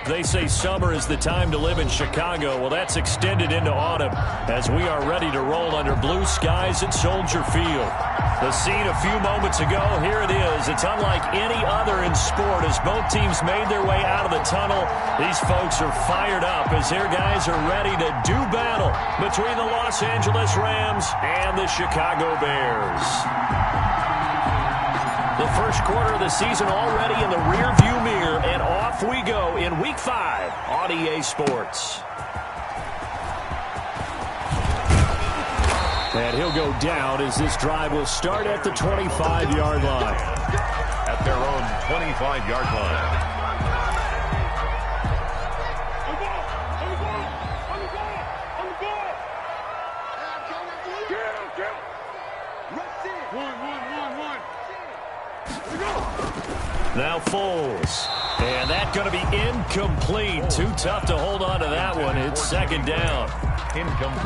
They say summer is the time to live in Chicago. Well, that's extended into autumn as we are ready to roll under blue skies at Soldier Field. The scene a few moments ago, here it is. It's unlike any other in sport as both teams made their way out of the tunnel. These folks are fired up as their guys are ready to do battle between the Los Angeles Rams and the Chicago Bears. The first quarter of the season already in the rearview mirror, and off we go in Week 5 on EA Sports. And he'll go down as this drive will start at the 25-yard line. At their own 25-yard line. Now Foles. And that's going to be incomplete. Too tough to hold on to that one. It's second down.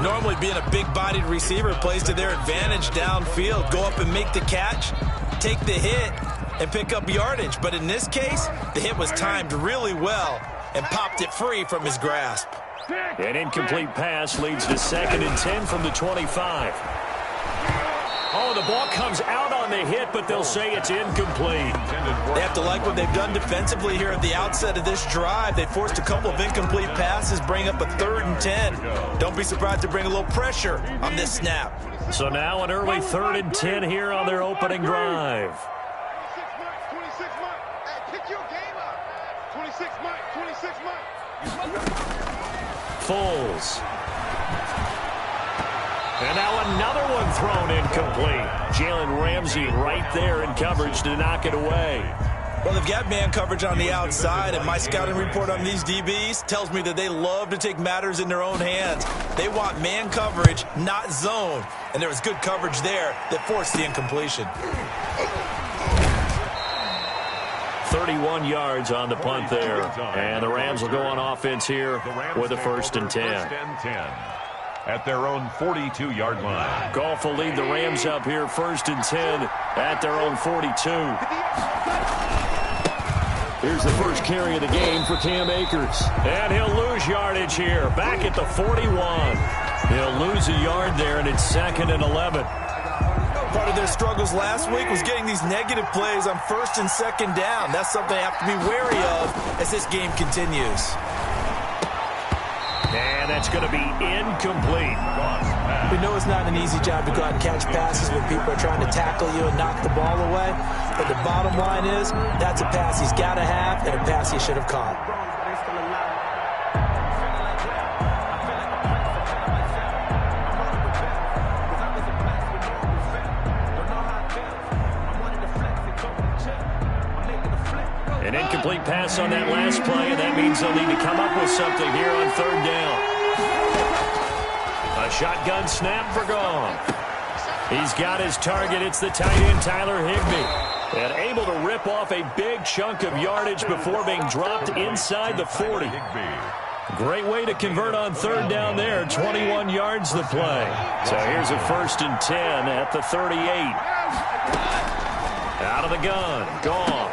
Normally being a big-bodied receiver plays to their advantage downfield. Go up and make the catch, take the hit, and pick up yardage. But in this case, the hit was timed really well and popped it free from his grasp. An incomplete pass leads to 2nd and 10 from the 25. Oh, the ball comes out on the hit, but they'll say it's incomplete. They have to like what they've done defensively here at the outset of this drive. They forced a couple of incomplete passes, bring up a 3rd and 10. Don't be surprised to bring a little pressure on this snap. So now an early 3rd and 10 here on their opening drive. 26 Mike. Foles. And now another one thrown incomplete. Jalen Ramsey right there in coverage to knock it away. Well, they've got man coverage on the outside, and my scouting report on these DBs tells me that they love to take matters in their own hands. They want man coverage, not zone. And there was good coverage there that forced the incompletion. 31 yards on the punt there. And the Rams will go on offense here with a 1st and 10. At their own 42-yard line. Goff will lead the Rams up here 1st and 10 at their own 42. Here's the first carry of the game for Cam Akers. And he'll lose yardage here, back at the 41. He'll lose a yard there, and it's 2nd and 11. Part of their struggles last week was getting these negative plays on 1st and 2nd down. That's something they have to be wary of as this game continues. And that's going to be incomplete. We know it's not an easy job to go out and catch passes when people are trying to tackle you and knock the ball away. But the bottom line is, that's a pass he's got to have and a pass he should have caught. An incomplete pass on that last play, and that means they'll need to come up with something here on 3rd down. A shotgun snap for Goff. He's got his target. It's the tight end, Tyler Higbee. And able to rip off a big chunk of yardage before being dropped inside the 40. Great way to convert on 3rd down there. 21 yards the play. So here's a 1st and 10 at the 38. Out of the gun, Goff.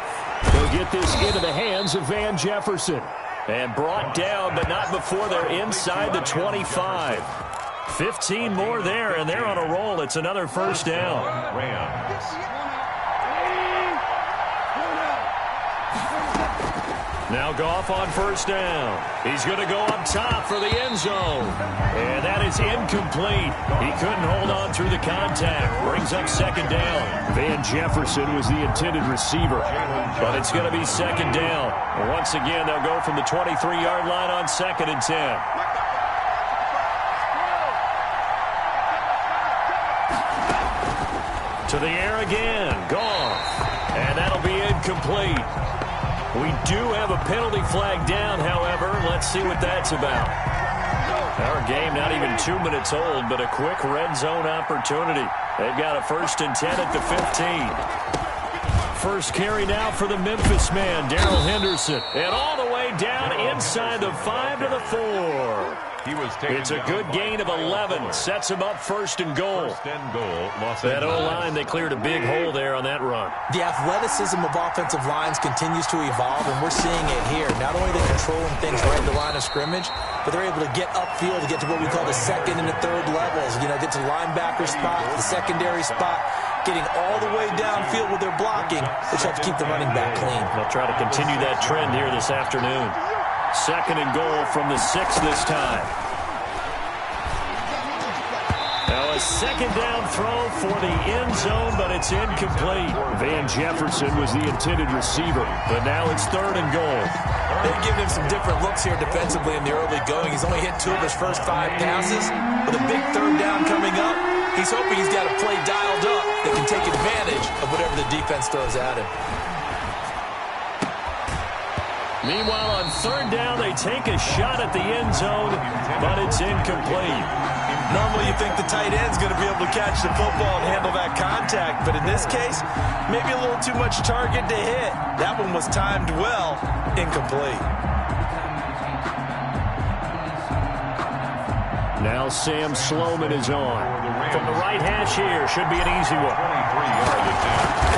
They'll get this into the hands of Van Jefferson. And brought down, but not before they're inside the 25. 15 more there, and they're on a roll. It's another 1st down. Now Goff on 1st down. He's going to go up top for the end zone. And that is incomplete. He couldn't hold on through the contact. Brings up 2nd down. Van Jefferson was the intended receiver. But it's going to be 2nd down. And once again, they'll go from the 23-yard line on 2nd and 10. To the air again. Goff. And that'll be incomplete. We do have a penalty flag down, however. Let's see what that's about. Our game not even 2 minutes old, but a quick red zone opportunity. They've got a 1st and 10 at the 15. First carry now for the Memphis man, Darrell Henderson. And all the way down inside the 5 to the 4. It's a good gain of 11. Sets him up first and goal. That O-line, they cleared a big hole there on that run. The athleticism of offensive lines continues to evolve, and we're seeing it here. Not only are they controlling things right at the line of scrimmage, but they're able to get upfield to get to what we call the second and the third levels. You know, get to the linebacker spot, the secondary spot, getting all the way downfield with their blocking, which helps keep the running back clean. They'll try to continue that trend here this afternoon. Second and goal from the 6 this time. Now a second down throw for the end zone, but it's incomplete. Van Jefferson was the intended receiver, but now it's third and goal. They've given him some different looks here defensively in the early going. He's only hit 2 of his first 5 passes. With a big third down coming up, he's hoping he's got a play dialed up that can take advantage of whatever the defense throws at him. Meanwhile, on third down, they take a shot at the end zone, but it's incomplete. Normally you think the tight end's going to be able to catch the football and handle that contact, but in this case, maybe a little too much target to hit. That one was timed well, incomplete. Now Sam Sloman is on. From the right hash here, should be an easy one. 23-yard attempt.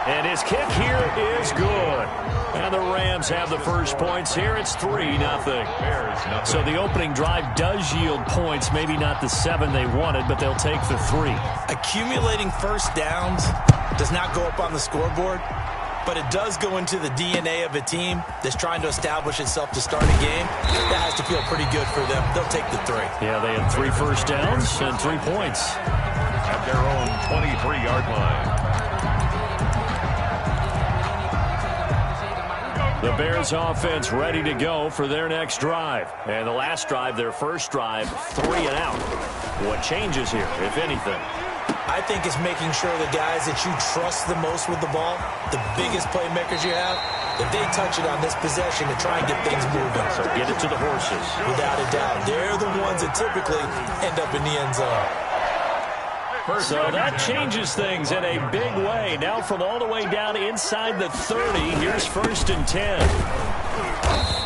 And his kick here is good. And the Rams have the first points here. It's 3-0. So the opening drive does yield points. Maybe not the 7 they wanted, but they'll take the 3. Accumulating first downs does not go up on the scoreboard, but it does go into the DNA of a team that's trying to establish itself to start a game. That has to feel pretty good for them. They'll take the 3. Yeah, they had 3 first downs and 3 points. At their own 23-yard line. The Bears offense ready to go for their next drive. And the last drive, their first drive, 3 and out. What changes here, if anything? I think it's making sure the guys that you trust the most with the ball, the biggest playmakers you have, that they touch it on this possession to try and get things moving. So get it to the horses. Without a doubt. They're the ones that typically end up in the end zone. So that changes things in a big way. Now from all the way down inside the 30, here's first and 10.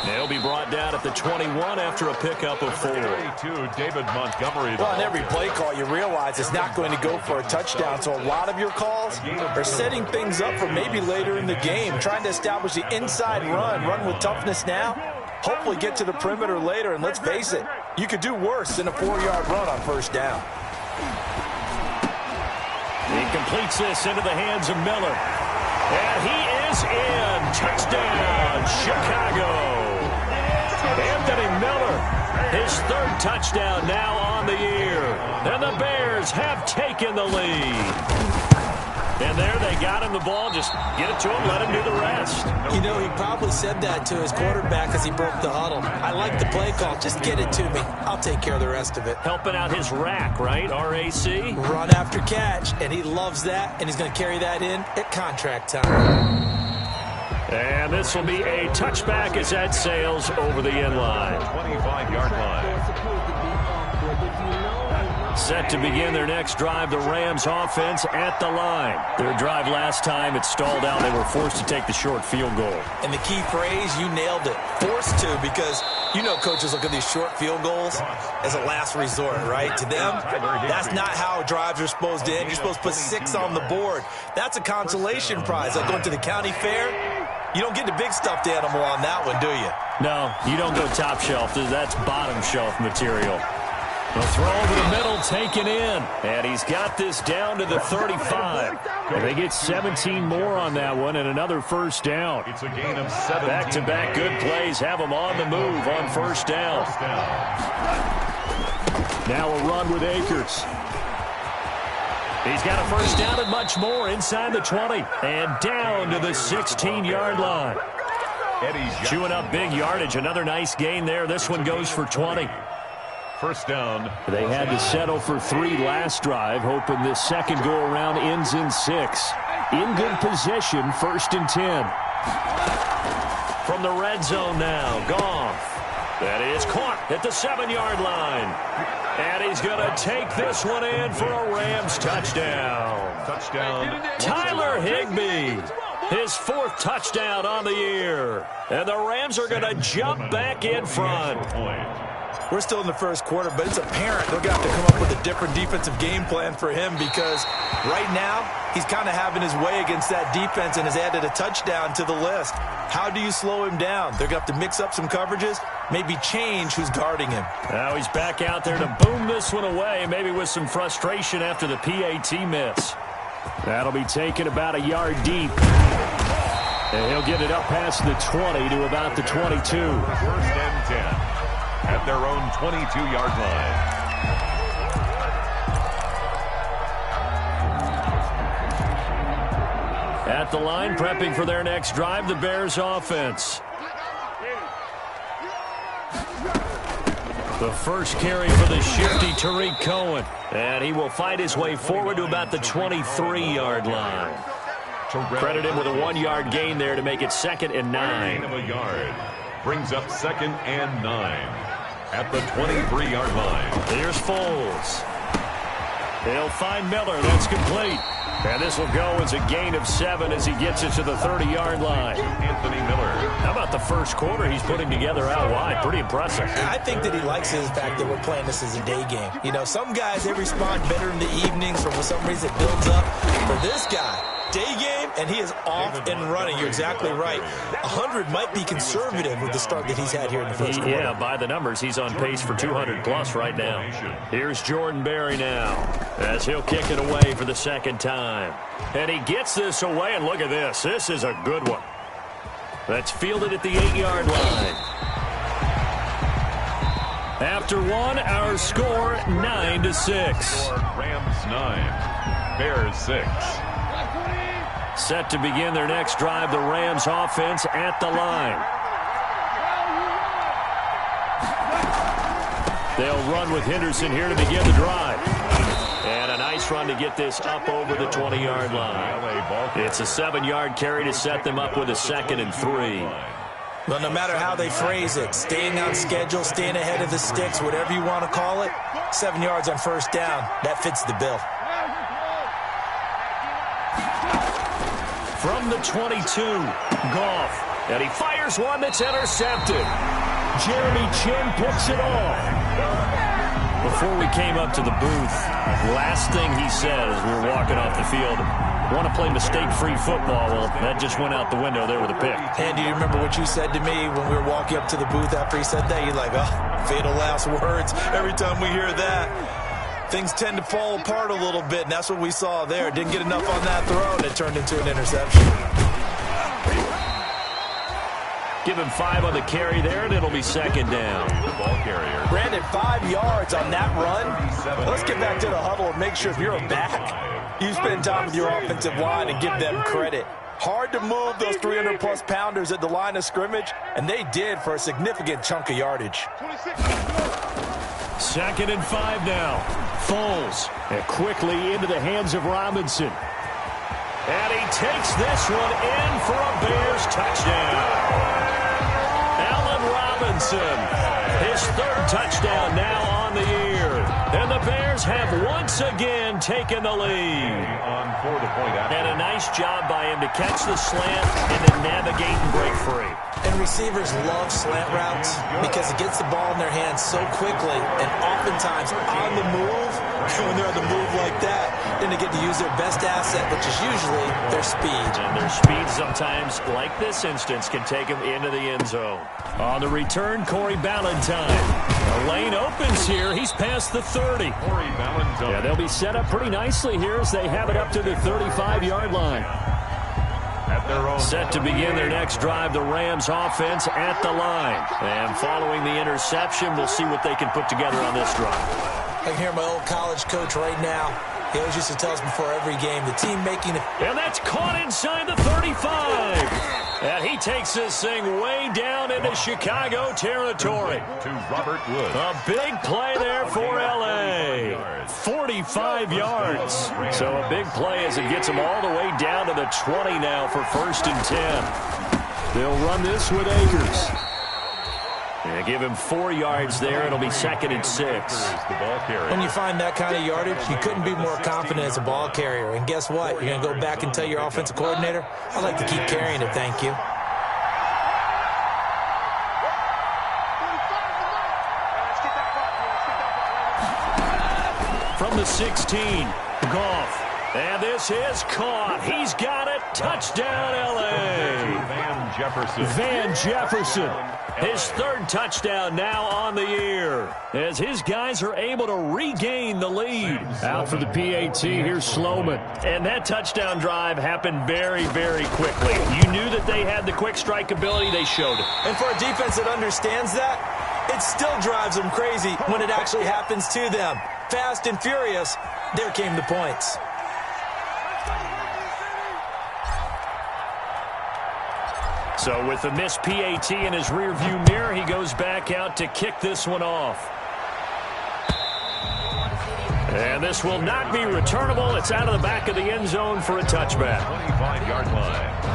They'll be brought down at the 21 after a pickup of 4. 32, David Montgomery. Well, on every play call, you realize it's not going to go for a touchdown. So a lot of your calls are setting things up for maybe later in the game, trying to establish the inside run with toughness now. Hopefully get to the perimeter later, and let's face it, you could do worse than a 4-yard run on first down. He completes this into the hands of Miller. And he is in. Touchdown, Chicago. Anthony Miller, his 3rd touchdown now on the year. And the Bears have taken the lead. And there they got him the ball. Just get it to him, let him do the rest. You know, he probably said that to his quarterback as he broke the huddle. I like the play call. Just get it to me. I'll take care of the rest of it. Helping out his rack, right? R-A-C? Run after catch, and he loves that, and he's going to carry that in at contract time. And this will be a touchback as that sails over the end line. 25-yard line. Set to begin their next drive, the Rams offense at the line. Their drive last time, it stalled out. They were forced to take the short field goal. And the key phrase, you nailed it. Forced to, because you know coaches look at these short field goals as a last resort, right? To them, that's not how drives are supposed to end. You're supposed to put 6 on the board. That's a consolation prize. Like going to the county fair, you don't get the big stuffed animal on that one, do you? No, you don't go top shelf. That's bottom shelf material. The throw over the middle, taken in. And he's got this down to the 35. And they get 17 more on that one and another first down. It's a gain of 7. Back-to-back good plays have them on the move on first down. Now a run with Akers. He's got a first down and much more inside the 20. And down to the 16-yard line. Chewing up big yardage. Another nice gain there. This one goes for 20. First down. They had to settle for 3 last drive, hoping this second go-around ends in 6. In good position, first and 10. From the red zone now, Goff. That is caught at the 7-yard line. And he's going to take this one in for a Rams touchdown. Touchdown. Tyler Higbee. His fourth touchdown on the year. And the Rams are going to jump back in front. We're still in the first quarter, but it's apparent they're going to have to come up with a different defensive game plan for him because right now he's kind of having his way against that defense and has added a touchdown to the list. How do you slow him down? They're going to have to mix up some coverages, maybe change who's guarding him. Now he's back out there to boom this one away, maybe with some frustration after the PAT miss. That'll be taken about a yard deep. And he'll get it up past the 20 to about the 22. First and 10 at their own 22-yard line. At the line, prepping for their next drive, the Bears offense. The first carry for the shifty Tariq Cohen. And he will fight his way forward to about the 23-yard line. Credit him with a 1-yard gain there to make it 2nd and 9. Gain of a yard brings up 2nd and 9 at the 23-yard line. Here's Foles. He'll find Miller. That's complete. And this will go as a gain of 7 as he gets it to the 30-yard line. Anthony Miller. How about the first quarter he's putting together out wide? Pretty impressive. I think that he likes the fact that we're playing this as a day game. You know, some guys, they respond better in the evenings or for some reason it builds up. For this guy, day game, and he is off and running. You're exactly right. 100 might be conservative with the start that he's had here in the first quarter. Yeah, by the numbers, he's on pace for 200-plus right now. Here's Jordan Berry now as he'll kick it away for the second time. And he gets this away, and look at this. This is a good one. That's fielded at the 8-yard line. After one, our score 9-6. Rams 9, Bears 6. Set to begin their next drive, the Rams offense at the line. They'll run with Henderson here to begin the drive. And a nice run to get this up over the 20-yard line. It's a 7-yard carry to set them up with a 2nd and 3. Well, no matter how they phrase it, staying on schedule, staying ahead of the sticks, whatever you want to call it, 7 yards on first down, that fits the bill. From the 22, Goff. And he fires one that's intercepted. Jeremy Chin picks it off. Before we came up to the booth, last thing he said as we were walking off the field, want to play mistake-free football. Well, that just went out the window there with a pick. And do you remember what you said to me when we were walking up to the booth after he said that? You're like, oh, fatal last words. Every time we hear that, things tend to fall apart a little bit, and that's what we saw there. Didn't get enough on that throw, and it turned into an interception. Give him 5 on the carry there, and it'll be 2nd down. Ball carrier. Brandon, 5 yards on that run. Let's get back to the huddle and make sure if you're a back, you spend time with your offensive line and give them credit. Hard to move those 300-plus pounders at the line of scrimmage, and they did for a significant chunk of yardage. 2nd and 5 now. Foles. And quickly into the hands of Robinson. And he takes this one in for a Bears touchdown. Allen Robinson, his 3rd touchdown now on the year. And the Bears have once again taken the lead. And a nice job by him to catch the slant and then navigate and break free. And receivers love slant routes because it gets the ball in their hands so quickly and oftentimes on the move. When they're on the move like that, then they get to use their best asset, which is usually their speed. And their speed sometimes, like this instance, can take them into the end zone. On the return, Corey Ballantyne. The lane opens here. He's past the 30. Corey Ballantyne. Yeah, they'll be set up pretty nicely here as they have it up to the 35-yard line. Set to begin their next drive, the Rams offense at the line. And following the interception, we'll see what they can put together on this drive. I can hear my old college coach right now. He always used to tell us before every game, the team making it. And that's caught inside the 35. And he takes this thing way down into Chicago territory. To Robert Woods. A big play there for L.A. 45 yards. So a big play as it gets them all the way down to the 20 now for 1st and 10. They'll run this with Akers. Yeah, give him 4 yards there. It'll be 2nd and 6. When you find that kind of yardage, you couldn't be more confident as a ball carrier. And guess what? You're going to go back and tell your offensive coordinator, I'd like to keep carrying it, thank you. From the 16, Goff. And this is caught. He's got it. Touchdown, L.A. Van Jefferson. His 3rd touchdown now on the year as his guys are able to regain the lead. Out for the PAT, here's Sloman. And that touchdown drive happened very, very quickly. You knew that they had the quick strike ability. They showed it. And for a defense that understands that, it still drives them crazy when it actually happens to them. Fast and furious, there came the points. So with the missed PAT in his rearview mirror, he goes back out to kick this one off. And this will not be returnable. It's out of the back of the end zone for a touchback. 25-yard line.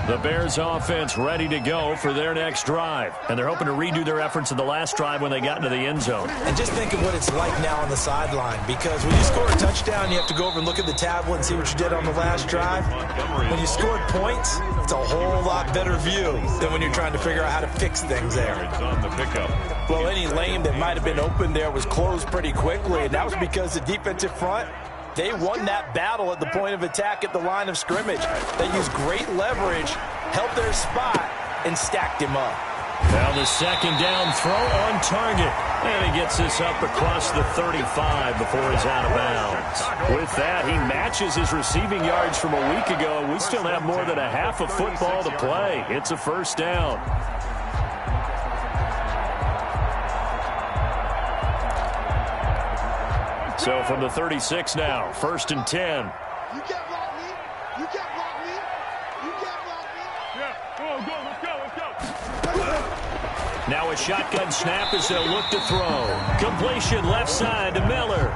The Bears offense ready to go for their next drive. And they're hoping to redo their efforts in the last drive when they got into the end zone. And just think of what it's like now on the sideline. Because when you score a touchdown, you have to go over and look at the tablet and see what you did on the last drive. When you scored points, it's a whole lot better view than when you're trying to figure out how to fix things there. On the pickup. Well, any lane that might have been open there was closed pretty quickly. And that was because the defensive front, they won that battle at the point of attack at the line of scrimmage. They used great leverage, held their spot, and stacked him up. Now the 2nd down throw on target. And he gets this up across the 35 before he's out of bounds. With that, he matches his receiving yards from a week ago. We still have more than a half of football to play. It's a 1st down. So from the 36 now, 1st and 10. You can't block me. You can't block me. You can't block me. Yeah, go, let's go. Now a shotgun snap as they'll look to throw. Completion left side to Miller.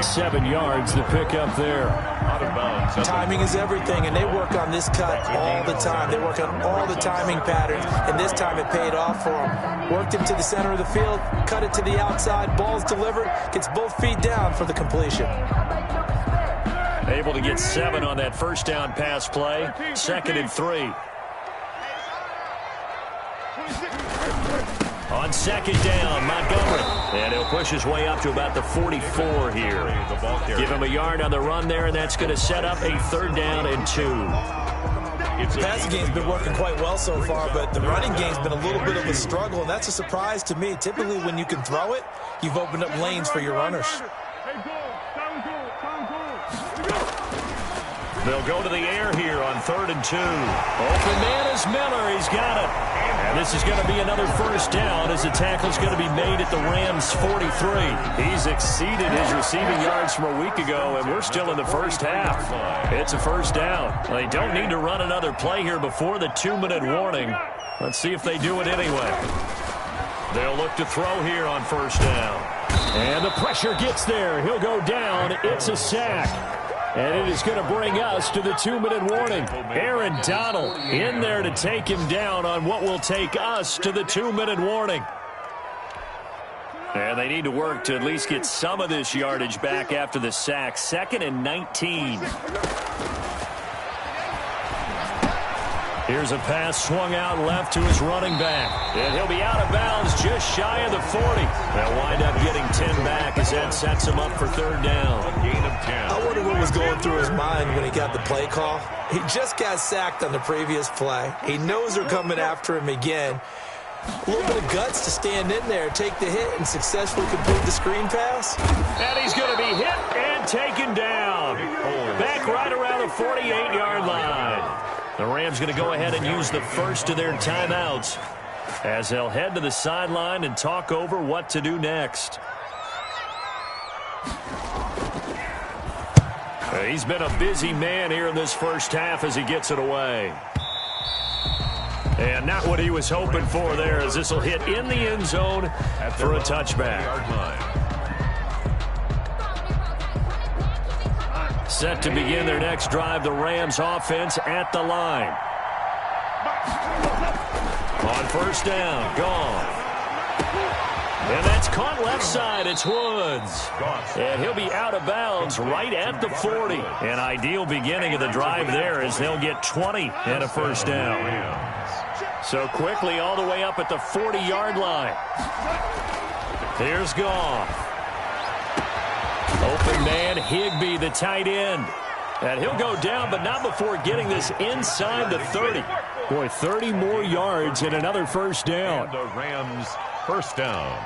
7 yards the pick up there. Out of bounds. Timing is everything, and they work on this cut all the time. They work on all the timing patterns, and this time it paid off for them. Worked him to the center of the field, cut it to the outside, ball's delivered, gets both feet down for the completion. Able to get 7 on that 1st down pass play. 2nd and 3. On 2nd down, Montgomery. And he'll push his way up to about the 44 here. Give him a yard on the run there, and that's going to set up a 3rd down and 2. The passing game's been working quite well so far, but the running game's been a little bit of a struggle, and that's a surprise to me. Typically, when you can throw it, you've opened up lanes for your runners. They'll go to the air here on 3rd and 2. Open man is Miller. He's got it. And this is going to be another 1st down as the tackle's going to be made at the Rams' 43. He's exceeded his receiving yards from a week ago, and we're still in the 1st half. It's a 1st down. They don't need to run another play here before the 2-minute warning. Let's see if they do it anyway. They'll look to throw here on 1st down. And the pressure gets there. He'll go down. It's a sack. And it is going to bring us to the 2-minute warning. Aaron Donald in there to take him down on what will take us to the 2-minute warning. And they need to work to at least get some of this yardage back after the sack. 2nd and 19. Here's a pass swung out left to his running back. And he'll be out of bounds just shy of the 40. They'll wind up getting 10 back as that sets him up for 3rd down. Gain of 10. I wonder what was going through his mind when he got the play call. He just got sacked on the previous play. He knows they're coming after him again. A little bit of guts to stand in there, take the hit, and successfully complete the screen pass. And he's going to be hit and taken down. Back right around the 48-yard line. The Rams going to go ahead and use the first of their timeouts as they'll head to the sideline and talk over what to do next. He's been a busy man here in this 1st half as he gets it away. And not what he was hoping for there, as this will hit in the end zone for a touchback. Set to begin their next drive, the Rams offense at the line. On first down, gone. And that's caught left side. It's Woods. And he'll be out of bounds right at the 40. An ideal beginning of the drive there as they'll get 20 and a first down. So quickly all the way up at the 40-yard line. Here's Goff. Open man, Higbee, the tight end. And he'll go down, but not before getting this inside the 30. Boy, 30 more yards and another first down. And the Rams first down.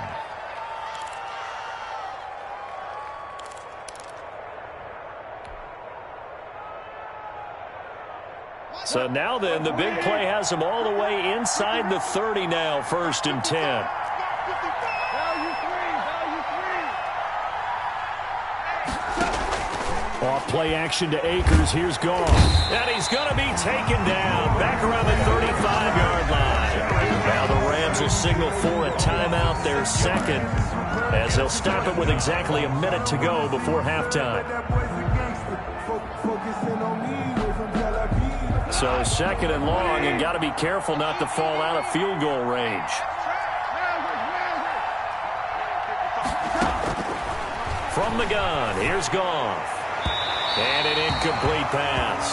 So now then, the big play has them all the way inside the 30 now, 1st and 10. Off play action to Akers. Here's Goff. And he's going to be taken down back around the 35-yard line. Now the Rams will signal for a timeout, their second, as they'll stop it with exactly a minute to go before halftime. So 2nd and long, and got to be careful not to fall out of field goal range. From the gun, here's Goff. And an incomplete pass.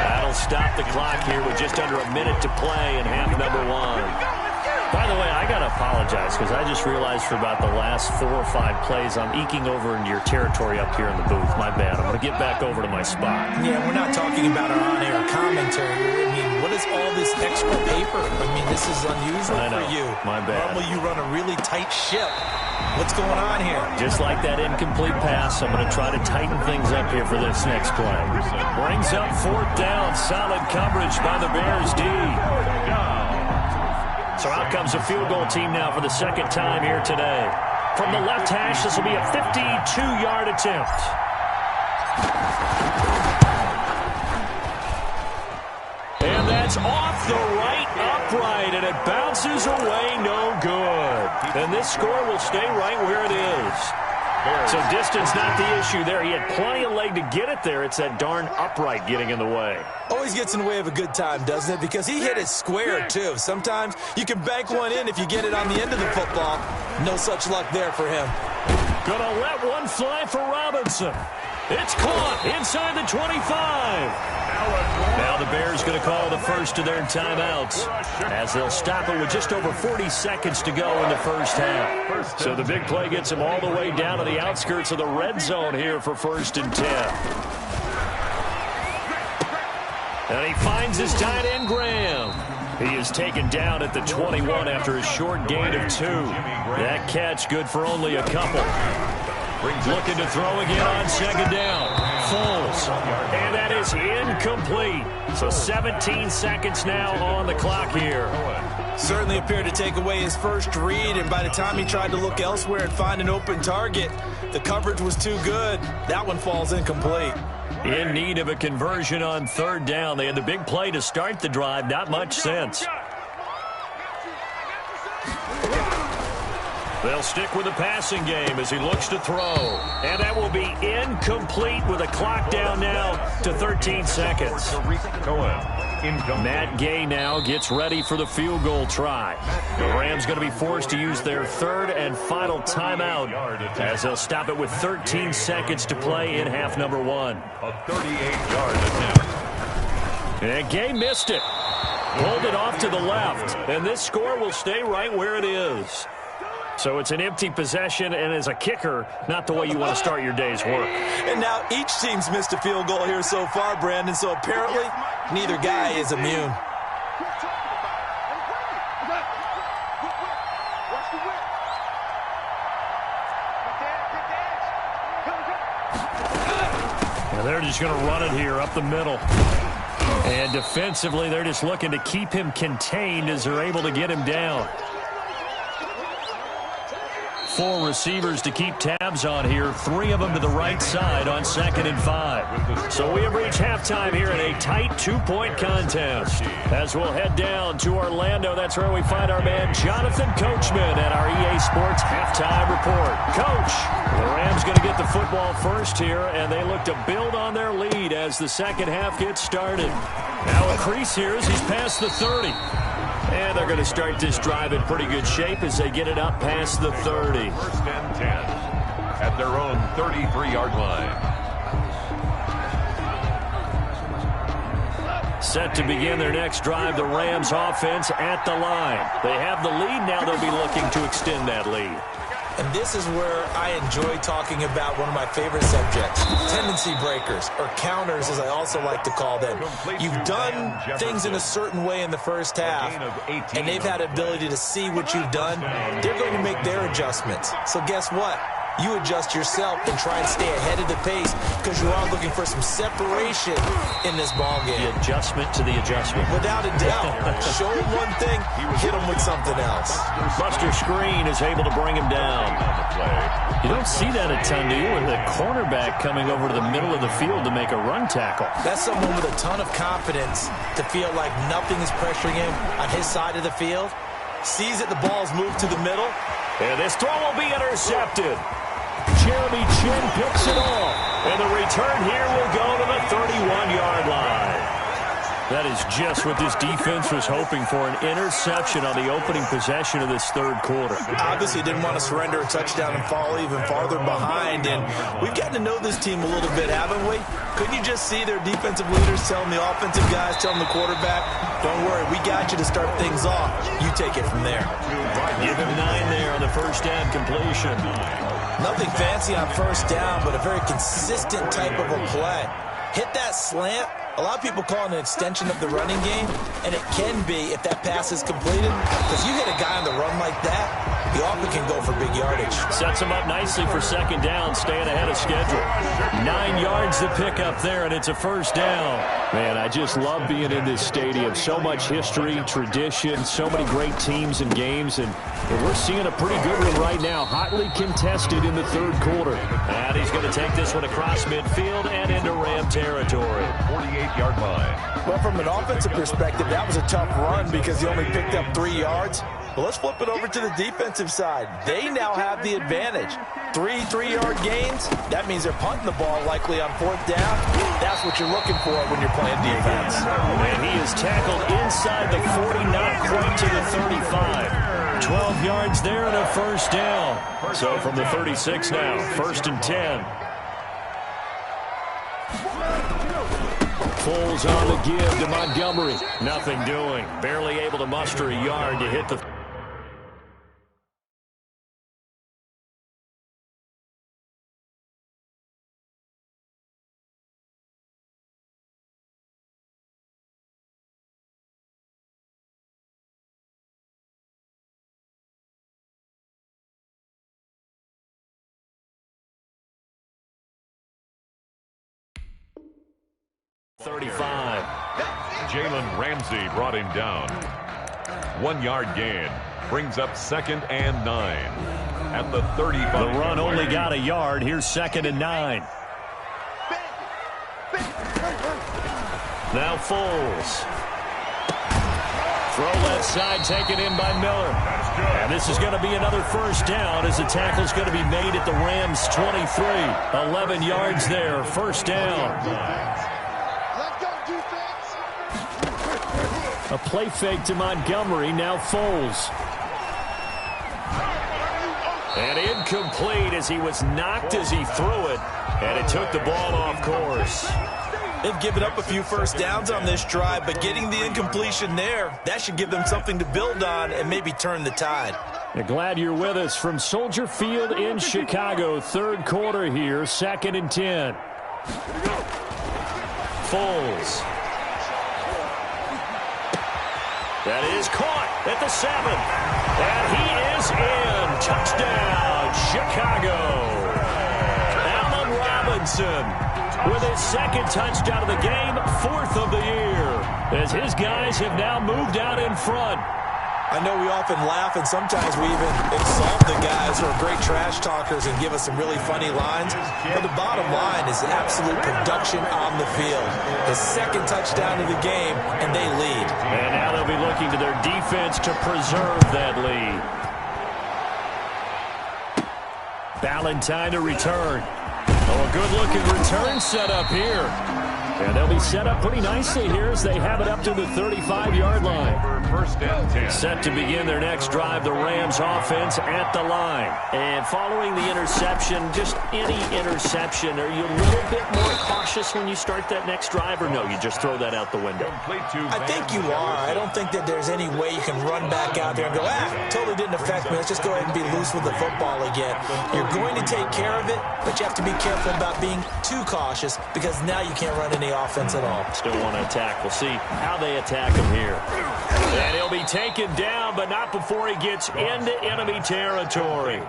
That'll stop the clock here with just under a minute to play in half number 1. By the way, I got to apologize because I just realized for about the last 4 or 5 plays I'm eking over into your territory up here in the booth. My bad. I'm going to get back over to my spot. Yeah, we're not talking about our on-air commentary. I mean, what is all this extra paper? I mean, this is unusual for you. My bad. Normally you run a really tight ship. What's going on here? Just like that incomplete pass, I'm going to try to tighten things up here for this next play. Brings up 4th down. Solid coverage by the Bears D. So out comes the field goal team now for the 2nd time here today. From the left hash, this will be a 52-yard attempt. And that's off the right upright, and it bounces away no good. And this score will stay right where it is. So distance not the issue there. He had plenty of leg to get it there. It's that darn upright getting in the way. Always gets in the way of a good time, doesn't it? Because he hit it square, too. Sometimes you can bank one in if you get it on the end of the football. No such luck there for him. Gonna let one fly for Robinson. It's caught inside the 25. Now the Bears going to call the first of their timeouts as they'll stop it with just over 40 seconds to go in the first half. So the big play gets them all the way down to the outskirts of the red zone here for 1st and 10. And he finds his tight end, Graham. He is taken down at the 21 after a short gain of 2. That catch good for only a couple. Looking to throw again on 2nd down. Foles. And that is incomplete. So 17 seconds now on the clock here. Certainly appeared to take away his first read, and by the time he tried to look elsewhere and find an open target, the coverage was too good. That one falls incomplete. In need of a conversion on 3rd down. They had the big play to start the drive. Not much sense. They'll stick with the passing game as he looks to throw. And that will be incomplete with a clock down now to 13 seconds. Matt Gay now gets ready for the field goal try. The Rams going to be forced to use their 3rd and final timeout as they'll stop it with 13 seconds to play in half number 1. A 38-yard attempt. And Gay missed it. Pulled it off to the left. And this score will stay right where it is. So it's an empty possession, and as a kicker, not the way you want to start your day's work. And now each team's missed a field goal here so far, Brandon, so apparently neither guy is immune. And they're just going to run it here up the middle. And defensively, they're just looking to keep him contained as they're able to get him down. 4 receivers to keep tabs on here, 3 of them to the right side on 2nd and 5. So we have reached halftime here in a tight 2-point contest. As we'll head down to Orlando, that's where we find our man Jonathan Coachman at our EA Sports Halftime Report. Coach, the Rams going to get the football first here, and they look to build on their lead as the second half gets started. Now a crease here as he's past the 30. And they're going to start this drive in pretty good shape as they get it up past the 30. First and 10 at their own 33-yard line. Set to begin their next drive, the Rams offense at the line. They have the lead. Now they'll be looking to extend that lead. And this is where I enjoy talking about one of my favorite subjects, tendency breakers, or counters as I also like to call them. You've done things in a certain way in the first half, and they've had the ability to see what you've done. They're going to make their adjustments. So guess what? You adjust yourself and try and stay ahead of the pace because you are looking for some separation in this ball game. The adjustment to the adjustment. Without a doubt. Show him one thing, hit him with something else. Buster Screen is able to bring him down. You don't see that a ton, do you? With the cornerback coming over to the middle of the field to make a run tackle. That's someone with a ton of confidence to feel like nothing is pressuring him on his side of the field. Sees that the ball's moved to the middle. And this throw will be intercepted. Jeremy Chin picks it off. And the return here will go to the 31-yard line. That is just what this defense was hoping for, an interception on the opening possession of this third quarter. Obviously didn't want to surrender a touchdown and fall even farther behind. And we've gotten to know this team a little bit, haven't we? Couldn't you just see their defensive leaders telling the offensive guys, telling the quarterback, don't worry, we got you to start things off. You take it from there. Give him 9 there on the first down completion. Nothing fancy on first down, but a very consistent type of a play. Hit that slant. A lot of people call it an extension of the running game, and it can be if that pass is completed. Because you hit a guy on the run like that, he often can go for big yardage. Sets him up nicely for second down, staying ahead of schedule. 9 yards to pick up there, and it's a first down. Man, I just love being in this stadium. So much history, tradition, so many great teams and games, and we're seeing a pretty good one right now. Hotly contested in the third quarter. And he's going to take this one across midfield and into Ram territory. 48-yard line. Well, from an offensive perspective, that was a tough run because he only picked up 3 yards. But let's flip it over to the defensive side. They now have the advantage. 3 3-yard gains. That means they're punting the ball likely on fourth down. That's what you're looking for when you're playing defense. And he is tackled inside the 40, not quite to the 35. 12 yards there and a first down. So from the 36 now, first and 10. Foles on the give to Montgomery. Nothing doing. Barely able to muster a yard to hit the... Jalen Ramsey brought him down. 1-yard gain. Brings up second and 9. At the 35. The run only got a yard. Here's second and 9. Now Foles. Throw left side taken in by Miller. And this is going to be another first down as the tackle's going to be made at the Rams 23. 11 yards there. First down. A play fake to Montgomery. Now Foles. And incomplete as he was knocked as he threw it. And it took the ball off course. They've given up a few first downs on this drive, but getting the incompletion there, that should give them something to build on and maybe turn the tide. We're glad you're with us from Soldier Field in Chicago. Third quarter here, second and 10. Foles. That is caught at the 7. And he is in. Touchdown, Chicago. Allen Robinson with his second touchdown of the game, 4th of the year, as his guys have now moved out in front. I know we often laugh, and sometimes we even insult the guys who are great trash talkers and give us some really funny lines. But the bottom line is absolute production on the field. His second touchdown of the game, and they lead. And now they'll be looking to their defense to preserve that lead. Valentine to return. Oh, a good-looking return set up here. And they'll be set up pretty nicely here as they have it up to the 35-yard line. First and 10. Set to begin their next drive, the Rams offense at the line. And following the interception, just any interception, are you a little bit more cautious when you start that next drive, or no, you just throw that out the window? I think you are. I don't think that there's any way you can run back out there and go, totally didn't affect me. Let's just go ahead and be loose with the football again. You're going to take care of it, but you have to be careful about being too cautious because now you can't run any offense at all. Still want to attack. We'll see how they attack him here. And he'll be taken down, but not before he gets into enemy territory.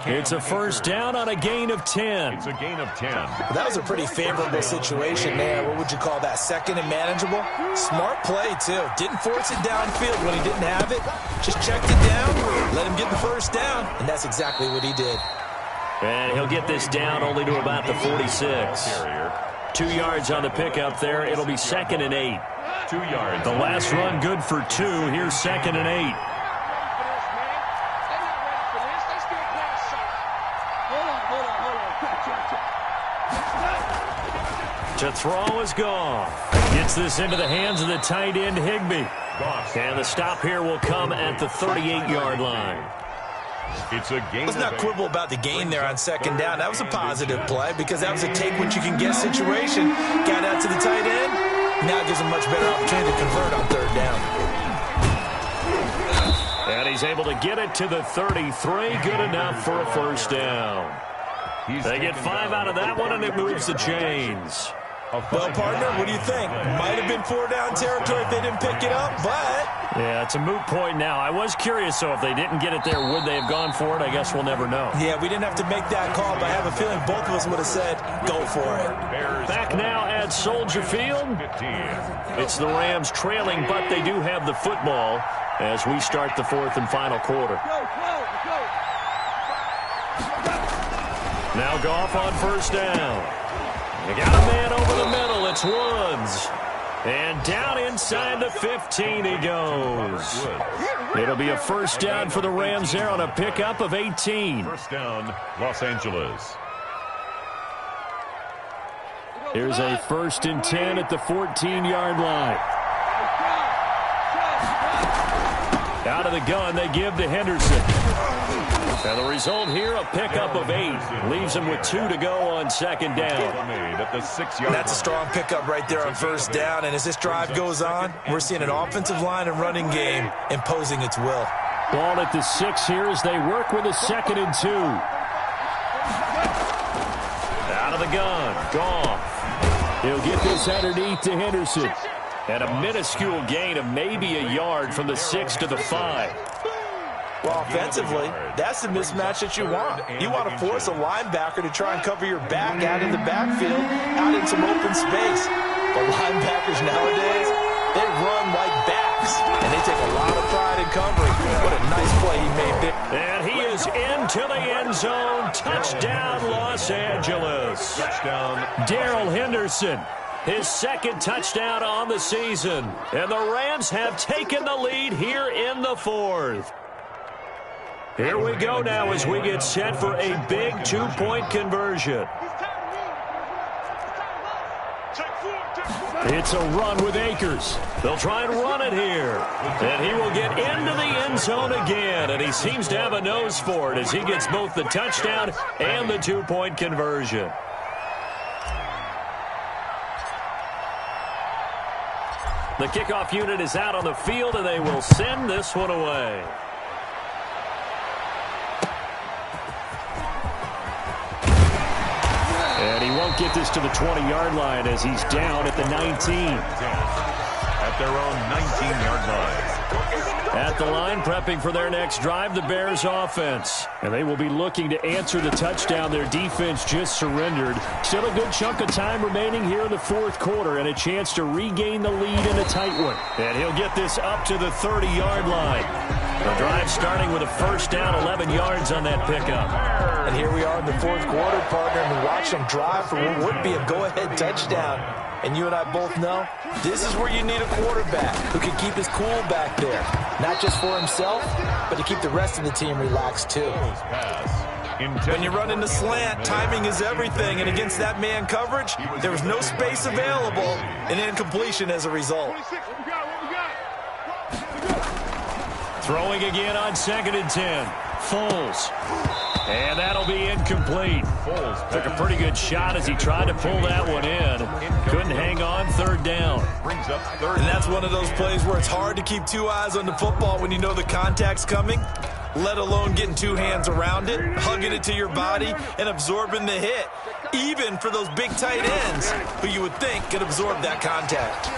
It's a first down on a gain of 10. It's a gain of 10. That was a pretty favorable situation there. What would you call that? Second and manageable? Smart play, too. Didn't force it downfield when he didn't have it. Just checked it down, let him get the first down, and that's exactly what he did. And he'll get this down only to about the 46. 2 yards on the pickup there. It'll be 2nd and 8. 2 yards. The last run good for 2. Here's 2nd and 8. To throw is gone. Gets this into the hands of the tight end, Higbee. And the stop here will come at the 38-yard line. It's a gain. Let's not quibble about the gain there on second down. That was a positive play because that was a take-what-you-can-get situation. Got out to the tight end. Now gives him much better opportunity to convert on third down. And he's able to get it to the 33. Good enough for a first down. They get 5 out of that one, and it moves the chains. Well, partner, what do you think? Might have been 4-down territory if they didn't pick it up, but... Yeah, it's a moot point now. I was curious, so if they didn't get it there, would they have gone for it? I guess we'll never know. Yeah, we didn't have to make that call, but I have a feeling both of us would have said, go for it. Back now at Soldier Field. It's the Rams trailing, but they do have the football as we start the 4th and final quarter. Now Goff on first down. They got a man over the middle. It's Woods. And down inside the 15 he goes. It'll be a first down for the Rams there on a pickup of 18. First down, Los Angeles. Here's a 1st and 10 at the 14-yard line. Out of the gun, they give to Henderson. And the result here, a pickup of 8. Leaves him with 2 to go on 2nd down. That's a strong pickup right there on first down. And as this drive goes on, we're seeing an offensive line and running game imposing its will. Ball at the 6 here as they work with a 2nd and 2. Out of the gun, Goff. He'll get this underneath to Henderson. And a minuscule gain of maybe a yard from the 6 to the 5. Well, offensively, that's the mismatch that you want. You want to force a linebacker to try and cover your back out in the backfield, out in some open space. The linebackers nowadays, they run like backs, and they take a lot of pride in covering. What a nice play he made there. And he is into the end zone. Touchdown, Los Angeles. Touchdown. Darrell Henderson. His 2nd touchdown on the season. And the Rams have taken the lead here in the 4th. Here we go now as we get set for a big 2-point conversion. It's a run with Akers. They'll try and run it here. And he will get into the end zone again. And he seems to have a nose for it as he gets both the touchdown and the 2-point conversion. The kickoff unit is out on the field, and they will send this one away. And he won't get this to the 20-yard line as he's down at the 19. At their own 19-yard line. At the line, prepping for their next drive, the Bears offense. And they will be looking to answer the touchdown their defense just surrendered. Still a good chunk of time remaining here in the 4th quarter and a chance to regain the lead in a tight one. And he'll get this up to the 30-yard line. The drive starting with a first down, 11 yards on that pickup. And here we are in the fourth quarter, partner, and we watch them drive for what would be a go-ahead touchdown. And you and I both know this is where you need a quarterback who can keep his cool back there. Not just for himself, but to keep the rest of the team relaxed too. When you run in the slant, timing is everything. And against that man coverage, there was no space available, and incompletion as a result. Throwing again on 2nd and 10. Foles. And that'll be incomplete. Foles took a pretty good shot as he tried to pull that one in. Couldn't hang on, 3rd down. And that's one of those plays where it's hard to keep 2 eyes on the football when you know the contact's coming, let alone getting 2 hands around it, hugging it to your body, and absorbing the hit, even for those big tight ends who you would think could absorb that contact.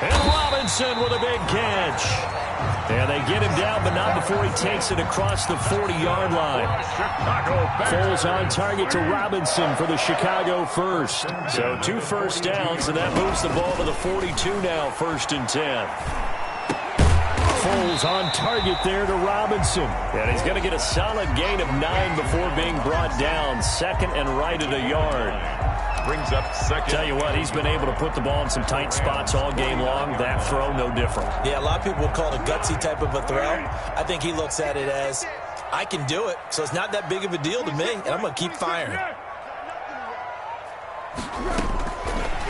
And Robinson with a big catch. And they get him down, but not before he takes it across the 40-yard line. Foles on target to Robinson for the Chicago first. So 2 first downs, and that moves the ball to the 42 now, 1st and 10. Foles on target there to Robinson. And he's going to get a solid gain of 9 before being brought down. 2nd and right at a yard. Brings up 2nd. Tell you what, he's been able to put the ball in some tight spots all game long. That throw, no different. Yeah, a lot of people would call it a gutsy type of a throw. I think he looks at it as, I can do it, so it's not that big of a deal to me, and I'm going to keep firing.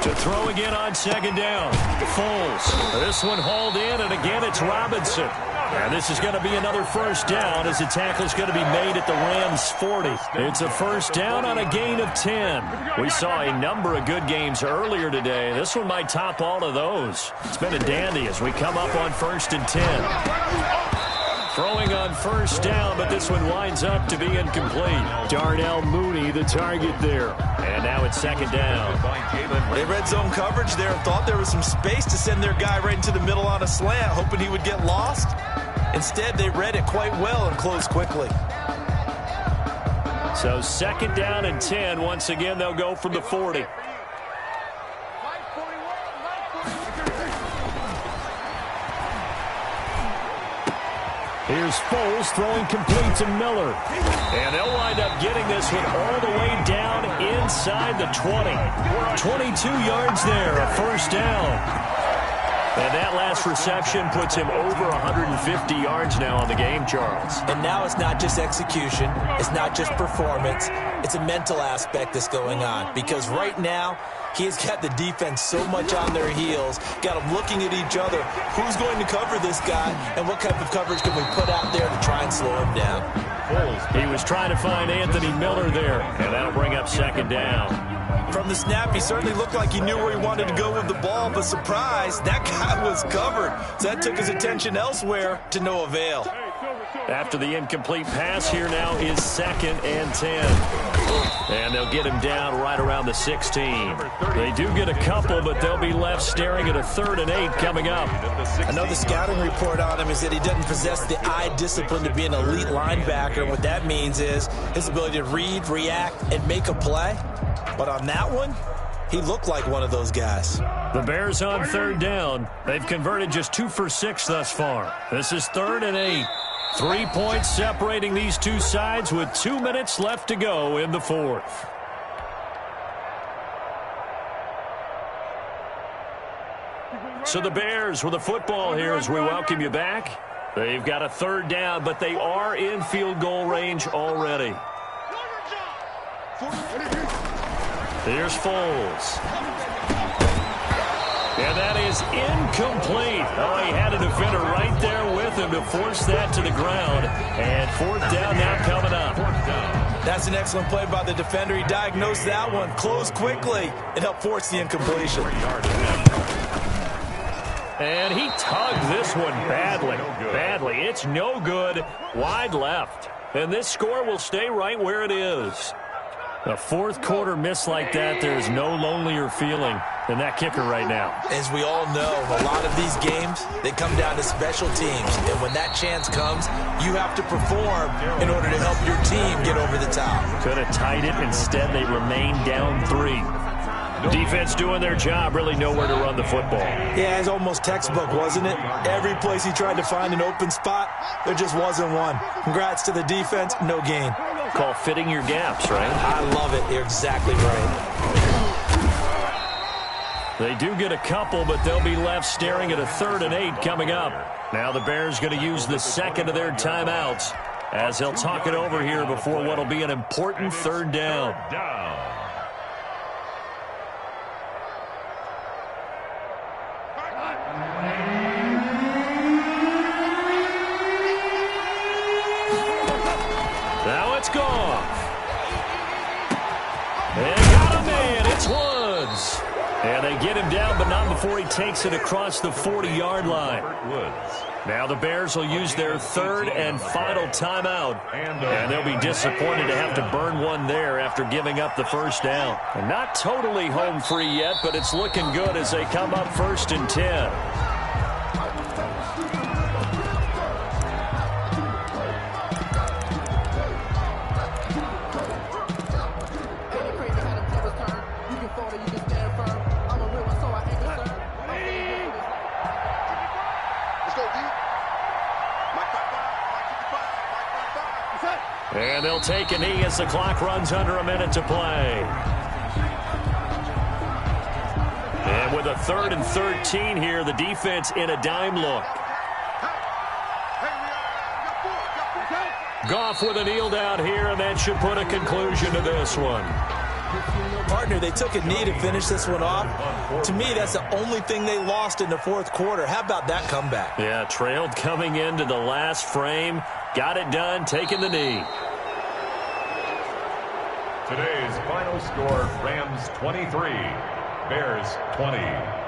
To throw again on 2nd down. Foles. This one hauled in, and again it's Robinson. And this is going to be another first down as the tackle's going to be made at the Rams' 40. It's a first down on a gain of 10. We saw a number of good games earlier today. This one might top all of those. It's been a dandy as we come up on 1st and 10. Throwing on first down, but this one winds up to be incomplete. Darnell Mooney, the target there. And now it's 2nd down. They red zone coverage there and thought there was some space to send their guy right into the middle on a slant, hoping he would get lost. Instead, they read it quite well and closed quickly. So 2nd down and 10. Once again, they'll go from the 40. Here's Foles throwing complete to Miller. And they'll wind up getting this one all the way down inside the 20. 22 yards there, a first down. And that last reception puts him over 150 yards now on the game, Charles. And now it's not just execution. It's not just performance. It's a mental aspect that's going on. Because right now, he's got the defense so much on their heels, got them looking at each other. Who's going to cover this guy, and what type of coverage can we put out there to try and slow him down? He was trying to find Anthony Miller there, and that'll bring up 2nd down. From the snap, he certainly looked like he knew where he wanted to go with the ball, but surprise, that guy was covered. So that took his attention elsewhere to no avail. After the incomplete pass, here now is 2nd and 10. And they'll get him down right around the 16. They do get a couple, but they'll be left staring at a 3rd and 8 coming up. I know the scouting report on him is that he doesn't possess the eye discipline to be an elite linebacker. And what that means is his ability to read, react, and make a play. But on that one, he looked like one of those guys. The Bears on 3rd down. They've converted just 2 for 6 thus far. This is 3rd and 8. 3 points separating these two sides with 2 minutes left to go in the 4th. So the Bears with a football here as we welcome you back. They've got a 3rd down, but they are in field goal range already. Here's Foles. And that is incomplete. Oh, he had a defender right there with him to force that to the ground. And 4th down now coming up. That's an excellent play by the defender. He diagnosed that one, closed quickly, and helped force the incompletion. And he tugged this one badly. Badly. It's no good. Wide left. And this score will stay right where it is. A 4th quarter miss like that, there's no lonelier feeling than that kicker right now. As we all know, a lot of these games, they come down to special teams. And when that chance comes, you have to perform in order to help your team get over the top. Could have tied it. Instead, they remain down 3. Defense doing their job, really nowhere to run the football. Yeah, it's almost textbook, wasn't it? Every place he tried to find an open spot, there just wasn't one. Congrats to the defense, no gain. Call fitting your gaps, right? I love it. You're exactly right. They do get a couple, but they'll be left staring at a 3rd and 8 coming up. Now the Bears going to use the second of their timeouts as they'll talk it over here before what will be an important 3rd down. Now it's Goff. And got a man. It's Woods. And they get him down, but not before he takes it across the 40-yard line. Now the Bears will use their 3rd and final timeout. And they'll be disappointed to have to burn one there after giving up the 1st down. And not totally home free yet, but it's looking good as they come up 1st and 10. And they'll take a knee as the clock runs under a minute to play. And with a 3rd and 13 here, the defense in a dime look. Goff with a kneel down here, and that should put a conclusion to this one. Partner, they took a knee to finish this one off. To me, that's the only thing they lost in the 4th quarter. How about that comeback? Yeah, trailed coming into the last frame. Got it done, taking the knee. Today's final score, Rams 23, Bears 20.